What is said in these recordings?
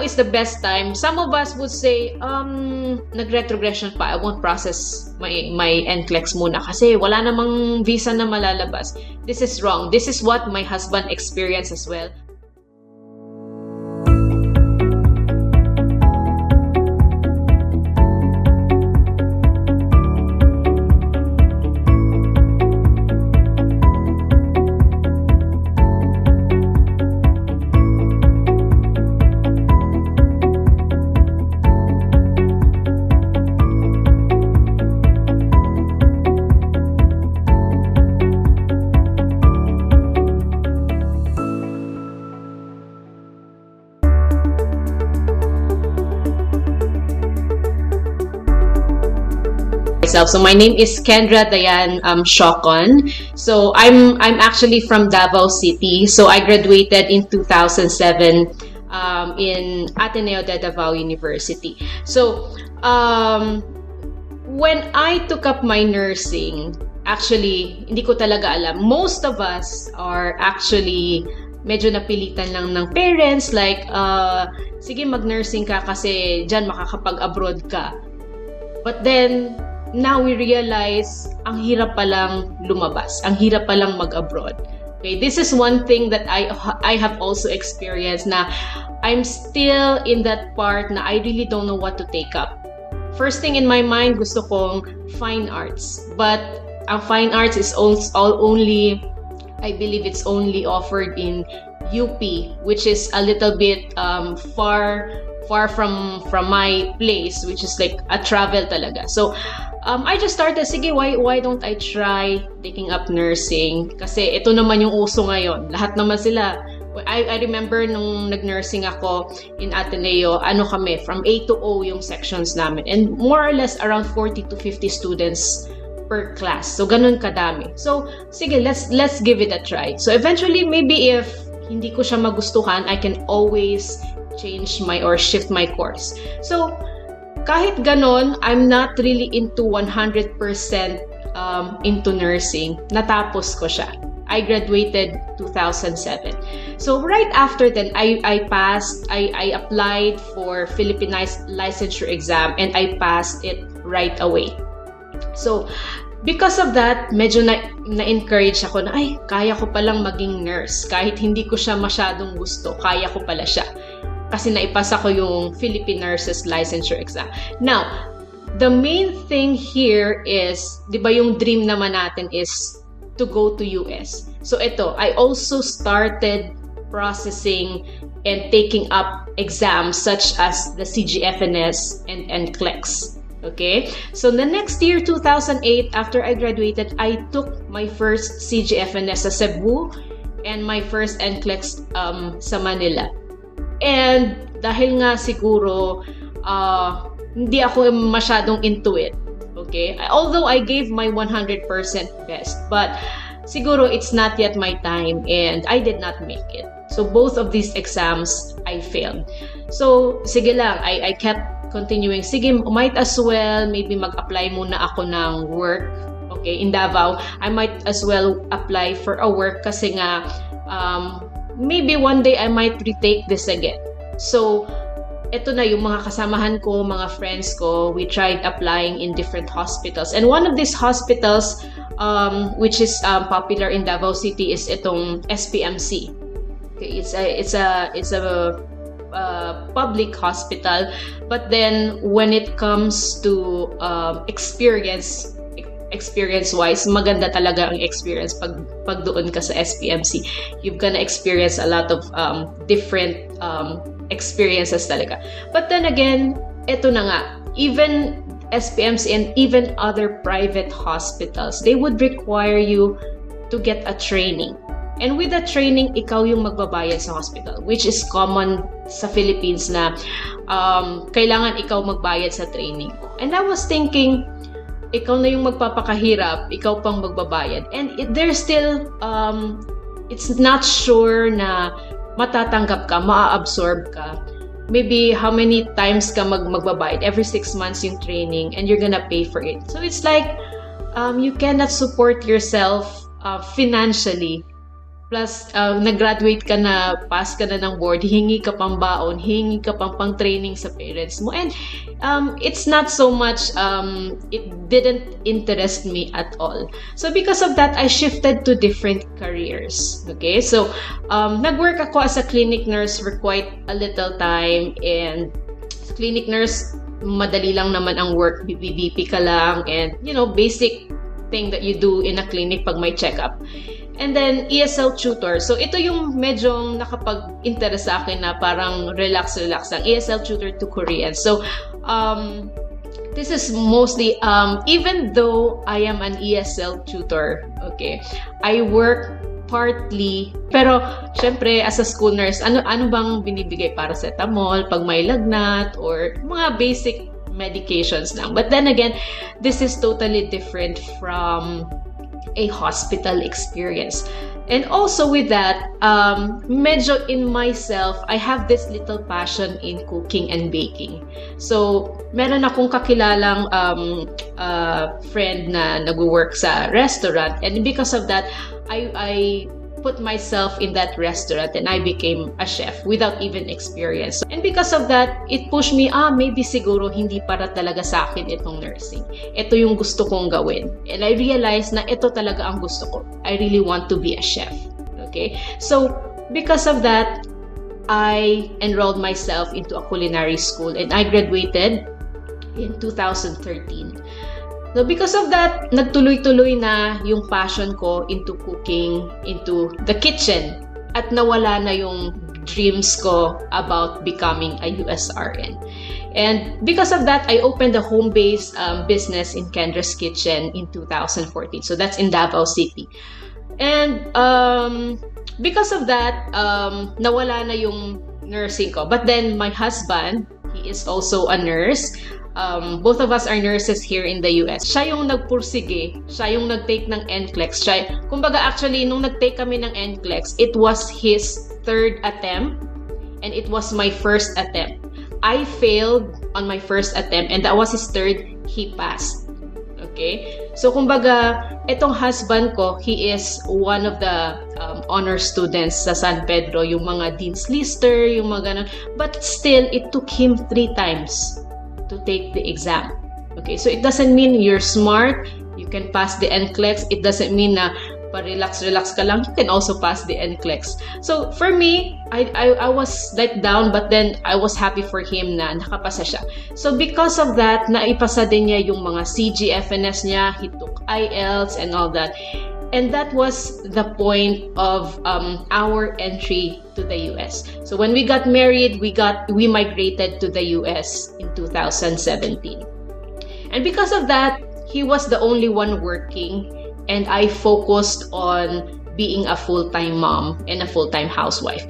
now is the best time. Some of us would say, nag-retrogression pa, I won't process my NCLEX muna kasi wala namang visa na malalabas. This is wrong. This is what my husband experienced as well. So my name is Kendra Dayan Shokon. So I'm actually from Davao City. So I graduated in 2007 in Ateneo de Davao University. So when I took up my nursing, actually hindi ko talaga alam. Most of us are actually medyo napilitan lang ng parents, like sige mag-nursing ka kasi dyan makakapag-abroad ka. But then now we realize, ang hirap palang lumabas, ang hirap palang mag-abroad. Okay, this is one thing that I have also experienced na I'm still in that part na I really don't know what to take up. First thing in my mind, gusto kong fine arts. But ang fine arts is only, I believe it's only offered in UP, which is a little bit far from my place, which is like a travel talaga. So I just started, sige, why don't I try taking up nursing? Kasi ito naman yung uso ngayon. Lahat naman sila. I remember nung nag-nursing ako in Ateneo, kami, from A to O yung sections namin. And more or less around 40 to 50 students per class. So ganun kadami. So sige, let's give it a try. So eventually, maybe if hindi ko siya magustuhan, I can always change or shift my course. So kahit ganon, I'm not really into 100% into nursing. Natapos ko siya. I graduated 2007. So right after then, I passed. I applied for Philippine licensure exam and I passed it right away. So because of that, medyo na-encourage ako na, ay, kaya ko palang maging nurse. Kahit hindi ko siya masyadong gusto, kaya ko pala siya. Kasi naipasa ko yung Philippine Nurses Licensure Exam. Now, the main thing here is, di ba yung dream naman natin is to go to US. So ito, I also started processing and taking up exams such as the CGFNS and NCLEX. Okay? So the next year, 2008, after I graduated, I took my first CGFNS sa Cebu and my first NCLEX sa Manila. And dahil nga siguro hindi ako masyadong into it, okay? Although I gave my 100% best, but siguro it's not yet my time and I did not make it. So both of these exams, I failed. So sige lang, I kept continuing. Sige, might as well maybe mag-apply muna ako ng work, okay, in Davao. I might as well apply for a work kasi nga maybe one day I might retake this again. So, eto na yung mga kasamahan ko, mga friends ko, we tried applying in different hospitals. And one of these hospitals, which is popular in Davao City, is itong SPMC. Okay, it's a public hospital, but then when it comes to experience-wise, maganda talaga ang experience pag doon ka sa SPMC. You're gonna experience a lot of different experiences talaga. But then again, eto na nga, even SPMC and even other private hospitals, they would require you to get a training. And with the training, ikaw yung magbabayad sa hospital, which is common sa Philippines na kailangan ikaw magbayad sa training. And I was thinking, ikaw na yung magpapakahirap, ikaw pang magbabayad. And there's still, it's not sure na matatanggap ka, maa-absorb ka. Maybe how many times ka magbabayad? Every 6 months yung training and you're gonna pay for it. So it's like, you cannot support yourself financially Plus, nag-graduate ka na, pass ka na ng board, hingi ka pang baon, hingi ka pang training sa parents mo. And it's not so much, it didn't interest me at all. So because of that, I shifted to different careers. Okay, so nag-work ako as a clinic nurse for quite a little time. And clinic nurse, madali lang naman ang work, BP ka lang, and basic thing that you do in a clinic pag may check-up. And then, ESL tutor. So, ito yung medyo nakapag-interest sa akin na parang relax lang. ESL tutor to Korean. So, this is mostly, even though I am an ESL tutor, okay, I work partly, pero syempre as a school nurse, ano bang binibigay? Paracetamol, pag may lagnat, or mga basic medications lang. But then again, this is totally different from a hospital experience. And also with that, medyo in myself, I have this little passion in cooking and baking. So, meron akong kakilalang friend na nag-work sa restaurant, and because of that, I put myself in that restaurant and I became a chef without even experience. And because of that, it pushed me, maybe siguro hindi para talaga sa akin itong nursing. Ito yung gusto kong gawin. And I realized na ito talaga ang gusto ko. I really want to be a chef. Okay? So, because of that, I enrolled myself into a culinary school and I graduated in 2013. So because of that, nagtuloy-tuloy na yung passion ko into cooking, into the kitchen, at nawala na yung dreams ko about becoming a USRN. And because of that, I opened a home-based business in Kendra's Kitchen in 2014. So that's in Davao City. And because of that, nawala na yung nursing ko. But then my husband, he is also a nurse. Both of us are nurses here in the US. Siya yung nagpursige, siya yung nag-take ng NCLEX. Kumbaga actually, nung nag-take kami ng NCLEX, it was his third attempt and it was my first attempt. I failed on my first attempt and that was his third, he passed. Okay? So kumbaga, itong husband ko, he is one of the honor students sa San Pedro, yung mga Dean's Lister, yung mga ganun. But still, it took him 3 times to take the exam. Okay, so it doesn't mean you're smart, you can pass the NCLEX. It doesn't mean na pa-relax ka lang, you can also pass the NCLEX. So for me, I was let down, but then I was happy for him na nakapasa siya. So because of that, naipasa din niya yung mga CGFNS niya, he took IELTS and all that. And that was the point of our entry to the US. So when we got married, we migrated to the US in 2017. And because of that, he was the only one working, and I focused on being a full-time mom and a full-time housewife.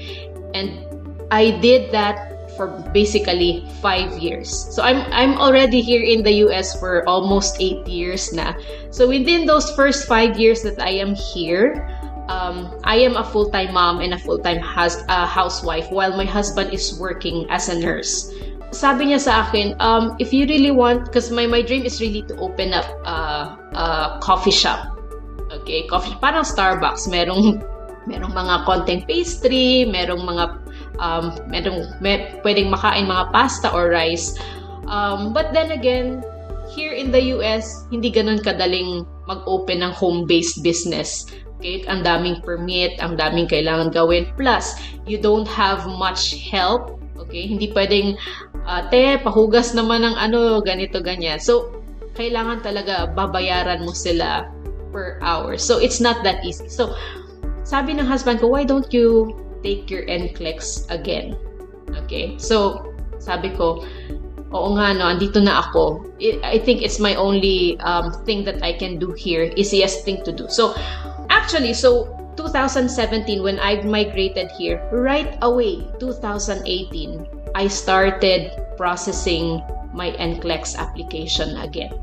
And I did that for basically 5 years. So I'm already here in the US for almost 8 years na. So within those first 5 years that I am here, I am a full-time mom and a full-time housewife while my husband is working as a nurse. Sabi niya sa akin, if you really want, because my dream is really to open up a coffee shop. Okay, coffee, parang Starbucks. Merong mga konting pastry, merong pwedeng makain mga pasta or rice. But then again, here in the US, hindi ganun kadaling mag-open ng home-based business. Okay? Ang daming permit, ang daming kailangan gawin. Plus, you don't have much help. Okay? Hindi pwedeng, pahugas naman ng ganito, ganyan. So, kailangan talaga babayaran mo sila per hour. So, it's not that easy. So, sabi ng husband ko, why don't you take your NCLEX again? Okay? So, sabi ko, oo nga, andito na ako. I think it's my only thing that I can do here, easiest thing to do. So, actually, 2017, when I migrated here, right away, 2018, I started processing my NCLEX application again.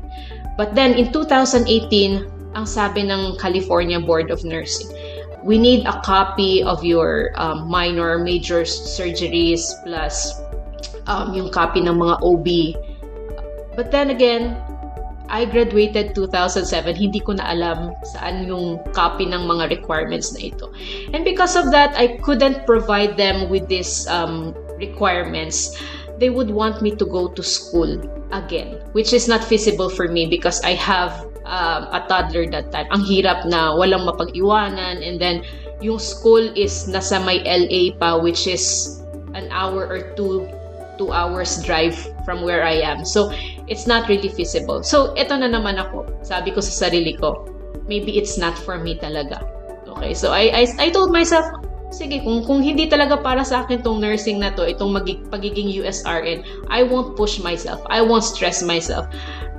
But then, in 2018, ang sabi ng California Board of Nursing, we need a copy of your minor, major surgeries plus yung copy ng mga OB. But then again, I graduated 2007, hindi ko na alam saan yung copy ng mga requirements na ito. And because of that, I couldn't provide them with these requirements. They would want me to go to school again, which is not feasible for me because I have a toddler that time. Ang hirap na walang mapag-iwanan, and then yung school is nasa may LA pa, which is an hour or 2 hours drive from where I am. So, it's not really feasible. So, ito na naman ako. Sabi ko sa sarili ko, maybe it's not for me talaga. Okay, so I told myself, sige, kung hindi talaga para sa akin tong nursing na to, itong pagiging USRN, I won't push myself. I won't stress myself.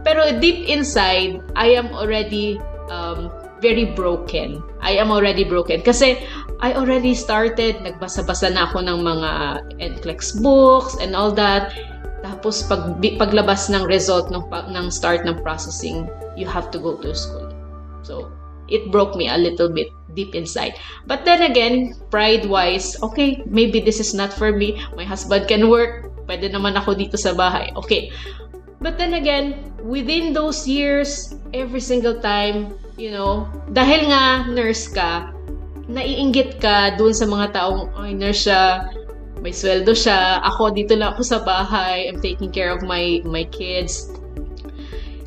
Pero deep inside, I am already very broken. I am already broken. Kasi I already started, nagbasa-basa na ako ng mga NCLEX books and all that. Tapos paglabas ng result ng start ng processing, you have to go to school. So, it broke me a little bit deep inside. But then again, pride-wise, okay, maybe this is not for me. My husband can work. Pwede naman ako dito sa bahay. Okay. But then again, within those years, every single time, dahil nga nurse ka, naiinggit ka dun sa mga taong, ay, nurse siya, may sweldo siya, ako dito lang ako sa bahay, I'm taking care of my kids.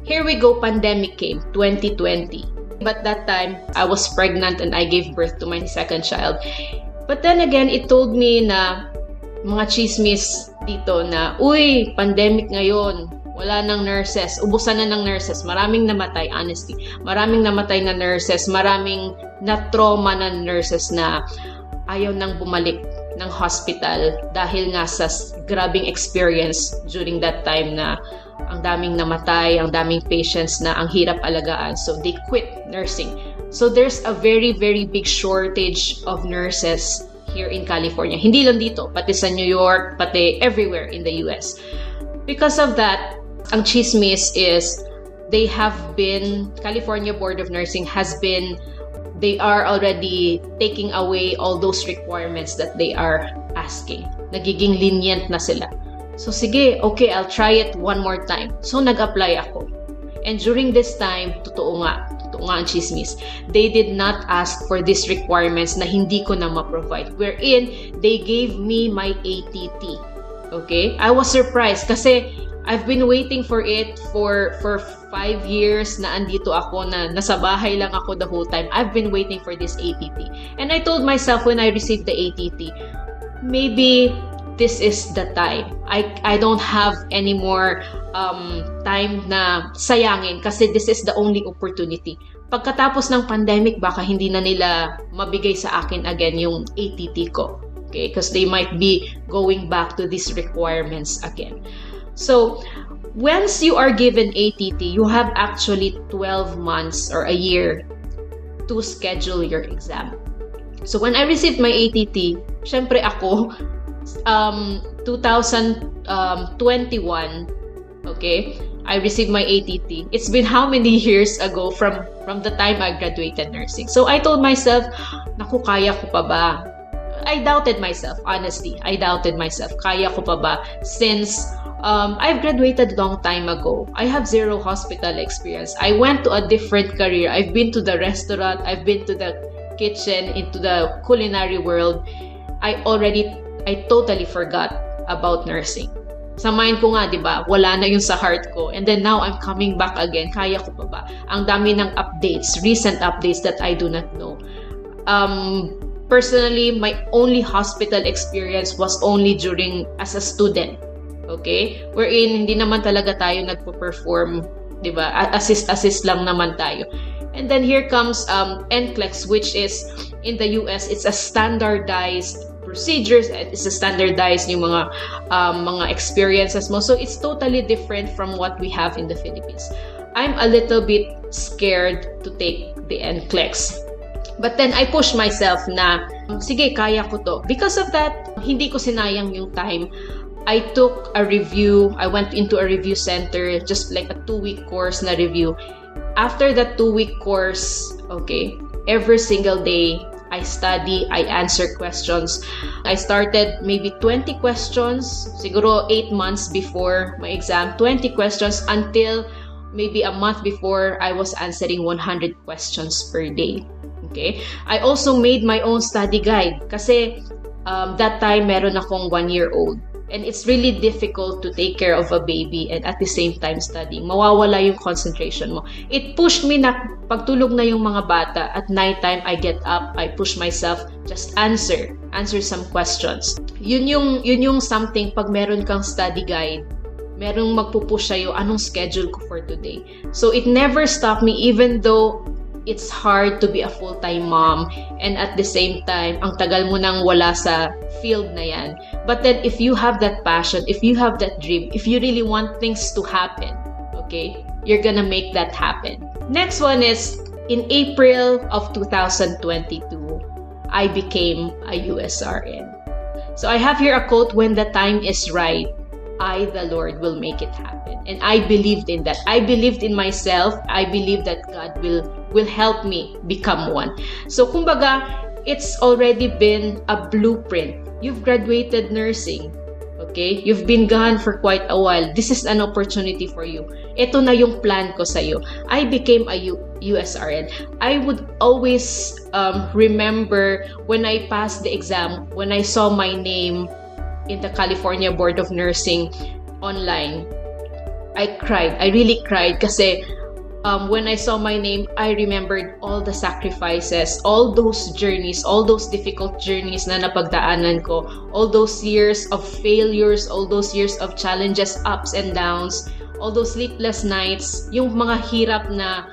Here we go, pandemic came, 2020. But that time, I was pregnant and I gave birth to my second child. But then again, it told me na mga chismis dito na, uy, pandemic ngayon, wala nang nurses, ubusan na ng nurses, maraming namatay, honestly. Maraming namatay na nurses, maraming na-trauma na nurses na ayaw nang bumalik ng hospital dahil nga sa grabing experience during that time na ang daming namatay, ang daming patients na ang hirap alagaan. So they quit nursing. So there's a very, very big shortage of nurses here in California. Hindi lang dito, pati sa New York, pati everywhere in the US. Because of that, ang chismis is California Board of Nursing they are already taking away all those requirements that they are asking. Nagiging lenient na sila. So sige, okay, I'll try it one more time. So nag-apply ako. And during this time, totoo nga ang chismis, they did not ask for these requirements na hindi ko na ma-provide. Wherein, they gave me my ATT. Okay? I was surprised kasi I've been waiting for it for 5 years na andito ako, na nasa bahay lang ako the whole time. I've been waiting for this ATT. And I told myself when I received the ATT, maybe this is the time. I don't have any more time na sayangin kasi this is the only opportunity. Pagkatapos ng pandemic, baka hindi na nila mabigay sa akin again yung ATT ko. Okay? Because they might be going back to these requirements again. So, once you are given ATT, you have actually 12 months or a year to schedule your exam. So, when I received my ATT, syempre ako, 2021, okay, I received my ATT. It's been how many years ago from the time I graduated nursing. So, I told myself, naku, kaya ko pa ba? I doubted myself, honestly. I doubted myself. Kaya ko pa ba? Since I've graduated long time ago. I have zero hospital experience. I went to a different career. I've been to the restaurant. I've been to the kitchen, into the culinary world. I totally forgot about nursing. Sa mind ko nga, di ba, wala na yun sa heart ko. And then now, I'm coming back again. Kaya ko pa ba? Ang dami ng updates, recent updates that I do not know. Personally, my only hospital experience was only as a student. Okay? Wherein, hindi naman talaga tayo nagpo-perform, di ba? Assist lang naman tayo. And then here comes NCLEX, which is, in the US, it's a standardized procedures, it's a standardized yung mga experiences mo. So, it's totally different from what we have in the Philippines. I'm a little bit scared to take the NCLEX. But then, I pushed myself na, sige, kaya ko to. Because of that, hindi ko sinayang yung time. I took a review. I went into a review center, just like a 2-week course na review. After that 2-week course, okay, every single day, I study, I answer questions. I started maybe 20 questions, siguro 8 months before my exam, 20 questions until maybe a month before, I was answering 100 questions per day. Okay? I also made my own study guide kasi that time meron akong 1-year-old. And it's really difficult to take care of a baby and at the same time studying. Mawawala yung concentration mo. It pushed me na pagtulog na yung mga bata. At nighttime, I get up, I push myself, just answer some questions. Yun yung something pag meron kang study guide, merong magpupush sa'yo, anong schedule ko for today. So it never stopped me even though it's hard to be a full-time mom and at the same time, ang tagal mo nang wala sa field na yan. But then if you have that passion, if you have that dream, if you really want things to happen, okay, you're gonna make that happen. Next one is, in April of 2022, I became a USRN. So I have here a quote, when the time is right, I, the Lord, will make it happen. And I believed in that. I believed in myself. I believe that God will help me become one. So kumbaga, it's already been a blueprint. You've graduated nursing. Okay? You've been gone for quite a while. This is an opportunity for you. Ito na yung plan ko sa'yo. I became a USRN. I would always remember when I passed the exam, when I saw my name in the California Board of Nursing online, I cried. I really cried kasi when I saw my name, I remembered all the sacrifices, all those journeys, all those difficult journeys na napagdaanan ko, all those years of failures, all those years of challenges, ups and downs, all those sleepless nights, yung mga hirap na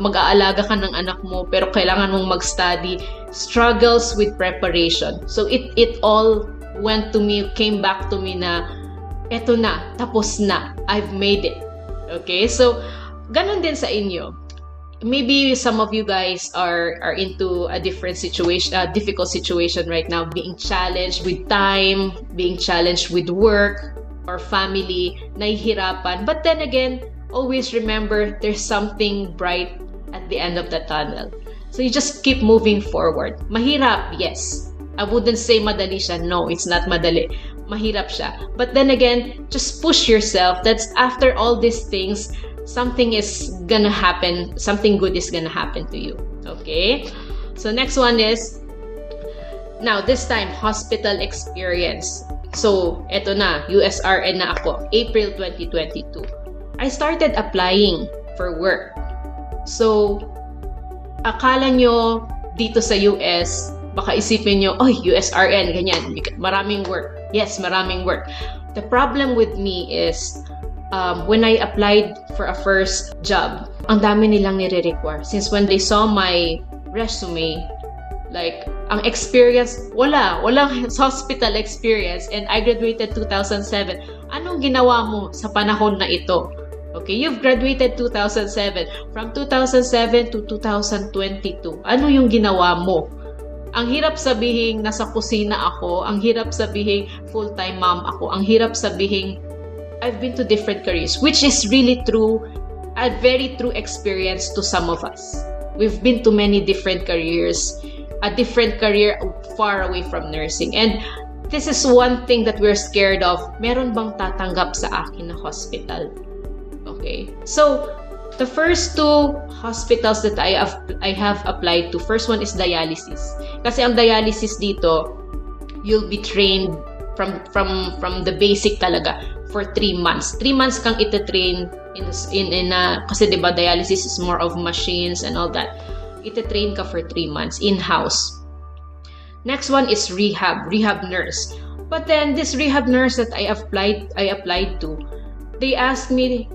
mag-aalaga ka ng anak mo pero kailangan mong mag-study, struggles with preparation. So it all went to me, came back to me na eto na, tapos na, I've made it. Okay? So, ganun din sa inyo. Maybe some of you guys are into a different situation, a difficult situation right now, being challenged with time, being challenged with work or family, nahihirapan. But then again, always remember there's something bright at the end of the tunnel. So you just keep moving forward. Mahirap, yes. I wouldn't say madali siya. No, it's not madali. Mahirap siya. But then again, just push yourself. That's after all these things, something is gonna happen. Something good is gonna happen to you. Okay? So next one is, now this time, hospital experience. So, eto na, USRN na ako. April 2022. I started applying for work. So, akala nyo dito sa US, baka isipin nyo, oh, USRN, ganyan, maraming work. Yes, maraming work. The problem with me is, when I applied for a first job, ang dami nilang nire-require. Since when they saw my resume, like, ang experience, walang hospital experience, and I graduated 2007. Anong ginawa mo sa panahon na ito? Okay, you've graduated 2007. From 2007 to 2022, ano yung ginawa mo? Ang hirap sabihin nasa kusina ako, ang hirap sabihin full-time mom ako, ang hirap sabihin I've been to different careers, which is really true, a very true experience to some of us. We've been to many different careers, a different career far away from nursing. And this is one thing that we're scared of. Meron bang tatanggap sa akin na hospital? Okay. So, the first two hospitals that I have applied to, first one is dialysis. Kasi ang dialysis dito, you'll be trained from the basic talaga for 3 months. 3 months kang ita-train kasi 'di ba dialysis is more of machines and all that. Ita-train ka for 3 months in-house. Next one is rehab nurse. But then this rehab nurse that I applied to, they asked me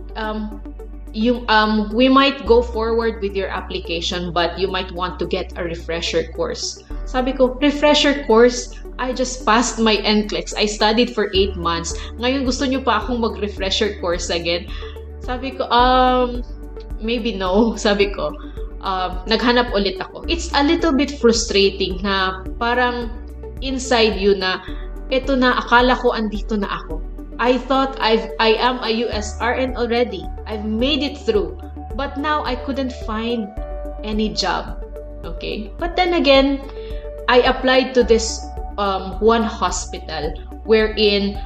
we might go forward with your application, but you might want to get a refresher course. Sabi ko, refresher course? I just passed my NCLEX. I studied for 8 months. Ngayon gusto nyo pa akong mag-refresher course again? Sabi ko, maybe no. Sabi ko, naghanap ulit ako. It's a little bit frustrating na parang inside you na, eto na, akala ko andito na ako. I thought I am a USRN already. I've made it through. But now I couldn't find any job. Okay? But then again, I applied to this one hospital wherein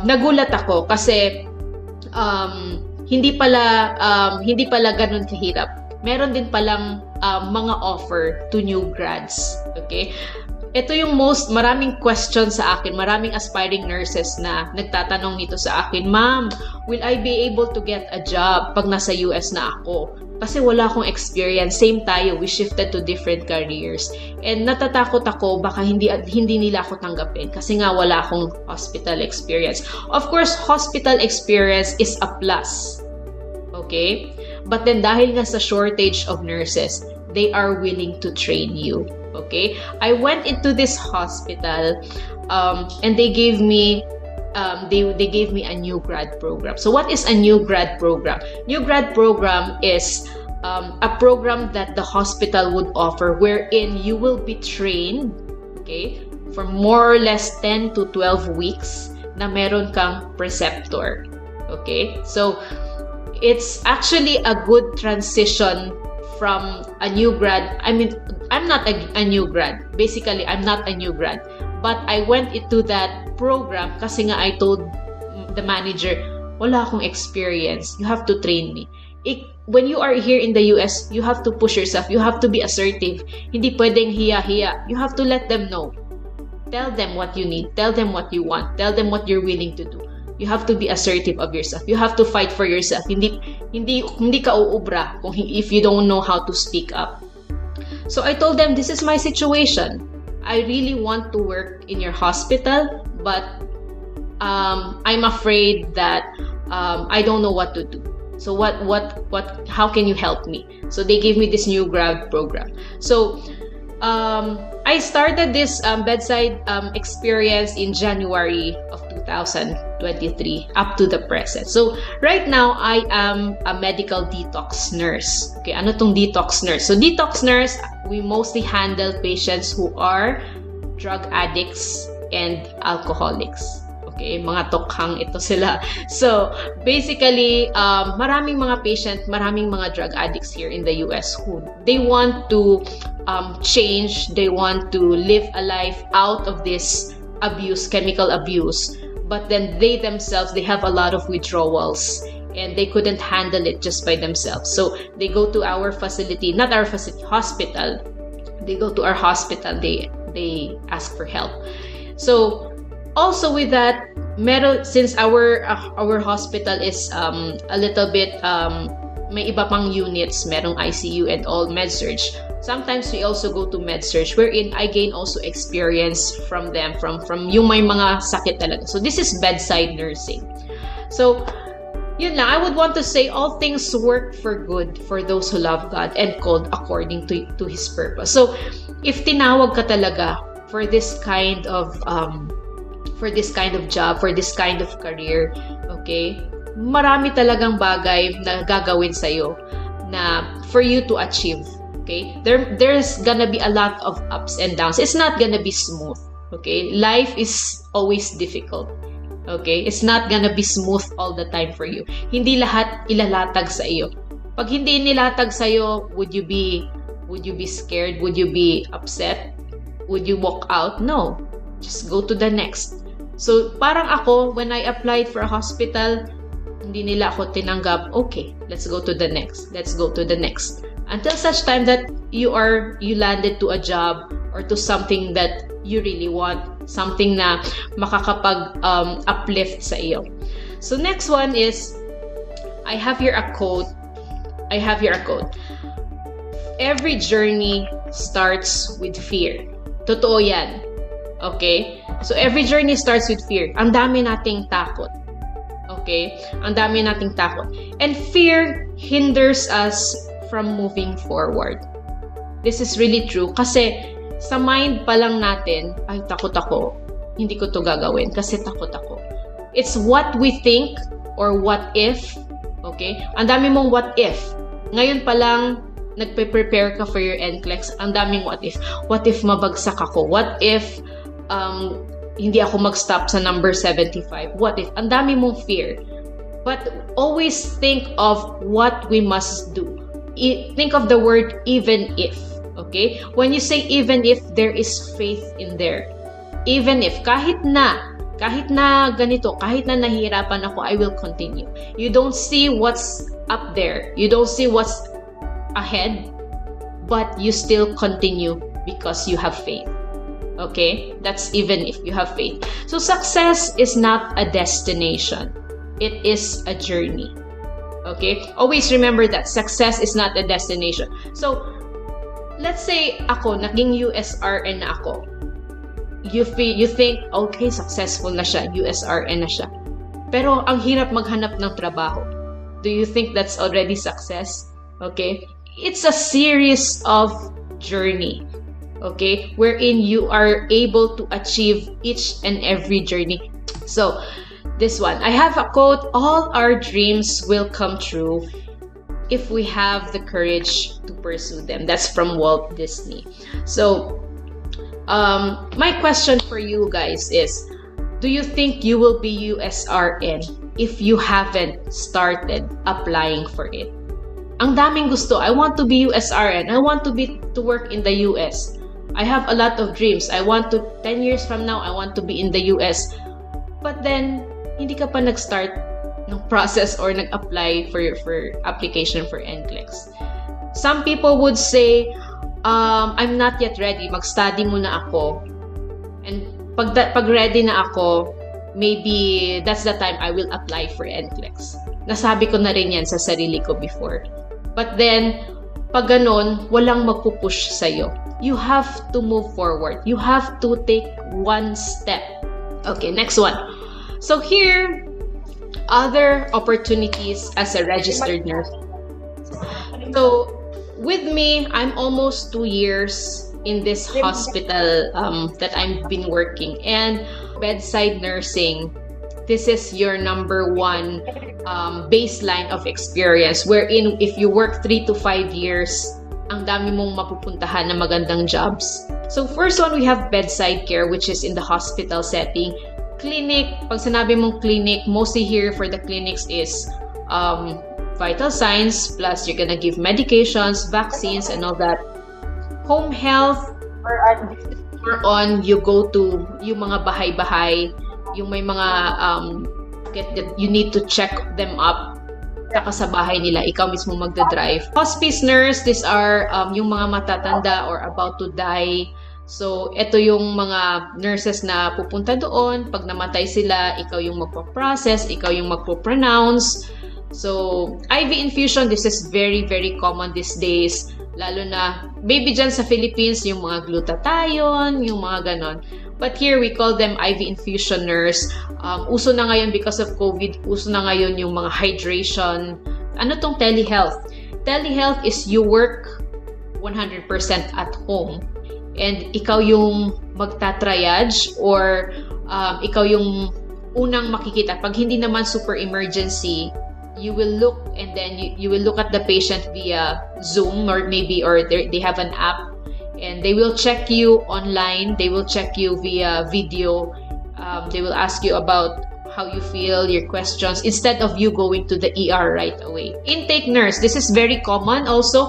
nagulat ako kasi hindi pala ganun kahirap. Meron din palang mga offer to new grads. Okay? Ito yung maraming questions sa akin, maraming aspiring nurses na nagtatanong nito sa akin, Ma'am, will I be able to get a job pag nasa US na ako? Kasi wala akong experience. Same tayo, we shifted to different careers. And natatakot ako, baka hindi nila ako tanggapin kasi nga wala akong hospital experience. Of course, hospital experience is a plus. Okay? But then dahil nga sa shortage of nurses, they are willing to train you. Okay, I went into this hospital, and they gave me a new grad program. So what is a new grad program? New grad program is a program that the hospital would offer, wherein you will be trained, okay, for more or less 10 to 12 weeks na meron kang preceptor. Okay, so it's actually a good transition from a new grad. I mean, I'm not a new grad. Basically, I'm not a new grad. But I went into that program kasi nga I told the manager, wala akong experience. You have to train me. When you are here in the US, you have to push yourself. You have to be assertive. Hindi pwedeng hiya-hiya. You have to let them know. Tell them what you need. Tell them what you want. Tell them what you're willing to do. You have to be assertive of yourself. You have to fight for yourself. Hindi ka uubra if you don't know how to speak up. So I told them, this is my situation. I really want to work in your hospital, but I'm afraid that I don't know what to do. So how can you help me? So they gave me this new grad program. So I started this bedside experience in January of 2023 up to the present. So right now, I am a medical detox nurse. Okay, ano tong detox nurse? So detox nurse, we mostly handle patients who are drug addicts and alcoholics. Okay, mga tokhang ito sila. So basically, maraming mga maraming mga drug addicts here in the US who they want to change, they want to live a life out of this abuse, chemical abuse, but then they themselves, they have a lot of withdrawals and they couldn't handle it just by themselves. So they go to our facility, not our facility, hospital. They go to our hospital, they ask for help. So also with that, since our hospital is a little bit may iba pang units, merong ICU and all med-surg. Sometimes we also go to med-surg wherein I gain also experience from them, from yung may mga sakit talaga. So this is bedside nursing. So yun lang, I would want to say all things work for good for those who love God and called according to His purpose. So if tinawag ka talaga for this kind of job, for this kind of career, okay, marami talagang bagay na gagawin sa'yo na for you to achieve. Okay, there's gonna be a lot of ups and downs. It's not gonna be smooth. Okay, life is always difficult. Okay, it's not gonna be smooth all the time for you. Hindi lahat ilalatag sa iyo. Pag hindi nilatag sa iyo, would you be scared? Would you be upset? Would you walk out? No, just go to the next. So parang ako, when I applied for a hospital, hindi nila ako tinanggap. Okay, let's go to the next. Let's go to the next. Until such time that you landed to a job or to something that you really want, something na makakapag uplift sa iyo. So next one is, I have here a quote. Every journey starts with fear. Totoo yan. Okay? So every journey starts with fear. Ang dami nating takot. Okay? Ang dami nating takot. And fear hinders us from moving forward. This is really true. Kasi sa mind pa lang natin, ay takot ako, hindi ko to gagawin kasi takot ako. It's what we think or what if. Okay? Ang dami mong what if. Ngayon pa lang, nagpe-prepare ka for your NCLEX, ang daming what if. What if mabagsak ako? What if hindi ako mag-stop sa number 75? What if? Ang dami mong fear. But always think of what we must do. Think of the word even if. Okay? When you say even if, there is faith in there. Even if, kahit na Kahit na ganito, kahit na nahihirapan ako, I will continue. You don't see what's up there. You don't see what's ahead, but you still continue because you have faith. Okay? That's even if you have faith. So success is not a destination. It is a journey. Okay? Always remember that success is not a destination. So, let's say ako, naging USRN na ako. You think, okay, successful na siya, USRN na siya. Pero ang hirap maghanap ng trabaho. Do you think that's already success? Okay? It's a series of journey. Okay? Wherein you are able to achieve each and every journey. So, this one, I have a quote, all our dreams will come true if we have the courage to pursue them. That's from Walt Disney. So, my question for you guys is, do you think you will be USRN if you haven't started applying for it? Ang daming gusto. I want to be USRN. I want to work in the US. I have a lot of dreams. I want to, 10 years from now, I want to be in the US. But then, hindi ka pa nag-start ng process or nag-apply for application for NCLEX. Some people would say, I'm not yet ready. Mag-study muna ako. And pag ready na ako, maybe that's the time I will apply for NCLEX. Nasabi ko na rin yan sa sarili ko before. But then, pag ganon, walang magpupush sa'yo. You have to move forward. You have to take one step. Okay, next one. So here, other opportunities as a registered nurse. So with me, I'm almost 2 years in this hospital that I've been working, and bedside nursing. This is your number one baseline of experience, wherein if you work 3 to 5 years, ang dami mong mapupuntahan na magandang jobs. So first one, we have bedside care, which is in the hospital setting. Clinic, pag sinabi mong clinic, mostly here for the clinics is vital signs, plus you're gonna give medications, vaccines, and all that. Home health, more on you go to yung mga bahay-bahay, yung may mga that you need to check them up saka sa bahay nila, ikaw mismo magdadrive. Hospice nurse, these are yung mga matatanda or about to die. So, ito yung mga nurses na pupunta doon. Pag namatay sila, ikaw yung magpo-process, ikaw yung magpo-pronounce. So, IV infusion, this is very, very common these days. Lalo na, maybe dyan sa Philippines, yung mga glutathione, yung mga ganon. But here, we call them IV infusion nurse. Uso na ngayon because of COVID, uso na ngayon yung mga hydration. Ano tong telehealth? Telehealth is you work 100% at home. And ikaw yung magta-triage or ikaw yung unang makikita. Pag hindi naman super emergency, you will look and then you will look at the patient via Zoom or they have an app, and they will check you online. They will check you via video. They will ask you about how you feel, your questions, instead of you going to the ER right away. Intake nurse, this is very common also.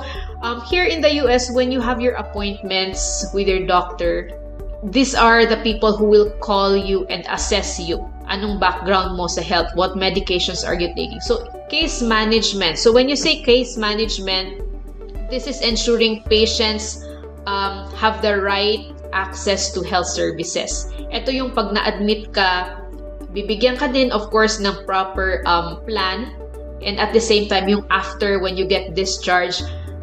Here in the US, when you have your appointments with your doctor, these are the people who will call you and assess you. Anong background mo sa health? What medications are you taking? So, case management. So, when you say case management, this is ensuring patients have the right access to health services. Ito yung pag na-admit ka, bibigyan ka din, of course, ng proper plan. And at the same time, yung after, when you get discharged,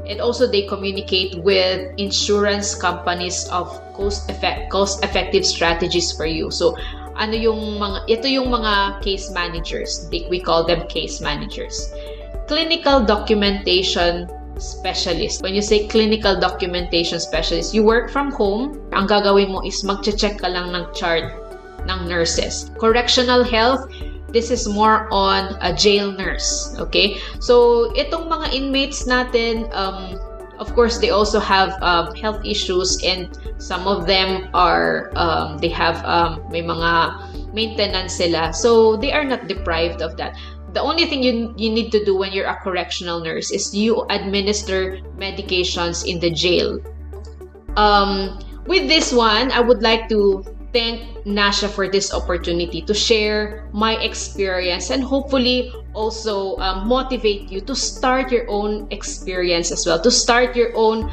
and also they communicate with insurance companies of cost-effective strategies for you. So, ito yung mga case managers. We call them case managers. Clinical documentation specialist. When you say clinical documentation specialist, you work from home. Ang gagawin mo is magche-check ka lang ng chart ng nurses. Correctional health, this is more on a jail nurse. Okay? So, itong mga inmates natin, of course, they also have health issues, and some of them are, they have, may mga maintenance sila. So, they are not deprived of that. The only thing you need to do when you're a correctional nurse is you administer medications in the jail. With this one, I would like to thank Nasha for this opportunity to share my experience and hopefully also motivate you to start your own experience as well, to start your own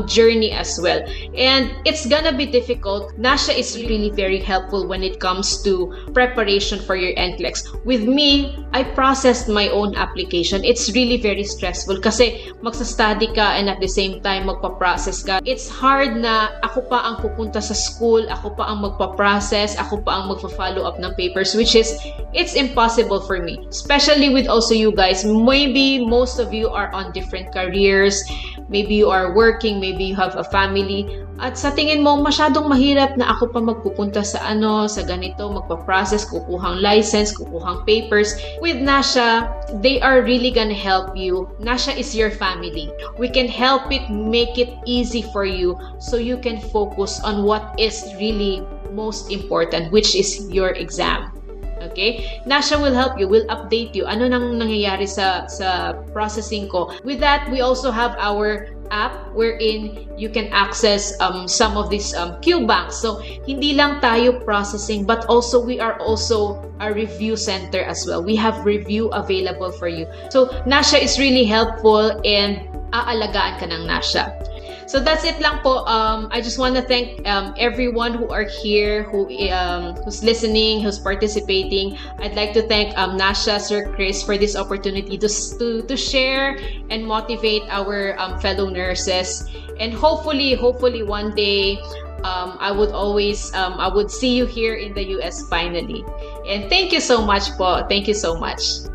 journey as well. And it's gonna be difficult. Nasha is really very helpful when it comes to preparation for your NCLEX. With me, I processed my own application. It's really very stressful kasi magsa-study ka and at the same time magpa-process ka. It's hard na ako pa ang pupunta sa school, ako pa ang magpa-process, ako pa ang magpa-follow up ng papers, which is, it's impossible for me. Especially with also you guys, maybe most of you are on different careers, maybe you are working, maybe you have a family, at sa tingin mo masyadong mahirap na ako pa magpupunta sa sa ganito, magpa-process, kukuhang license, kukuhang papers. With Nasha, they are really gonna help you. Nasha is your family. We can help it, make it easy for you so you can focus on what is really most important, which is your exam. Okay? Nasha will help you, will update you. Ano nang nangyayari sa processing ko. With that, we also have our app wherein you can access some of these Q banks. So, hindi lang tayo processing, but also we are also a review center as well. We have review available for you. So, Nasha is really helpful and aalagaan ka ng Nasha. So that's it lang po. I just want to thank everyone who are here, who's listening, who's participating. I'd like to thank Nasha, Sir Chris for this opportunity to share and motivate our fellow nurses. And hopefully one day I would see you here in the US finally. And thank you so much po. Thank you so much.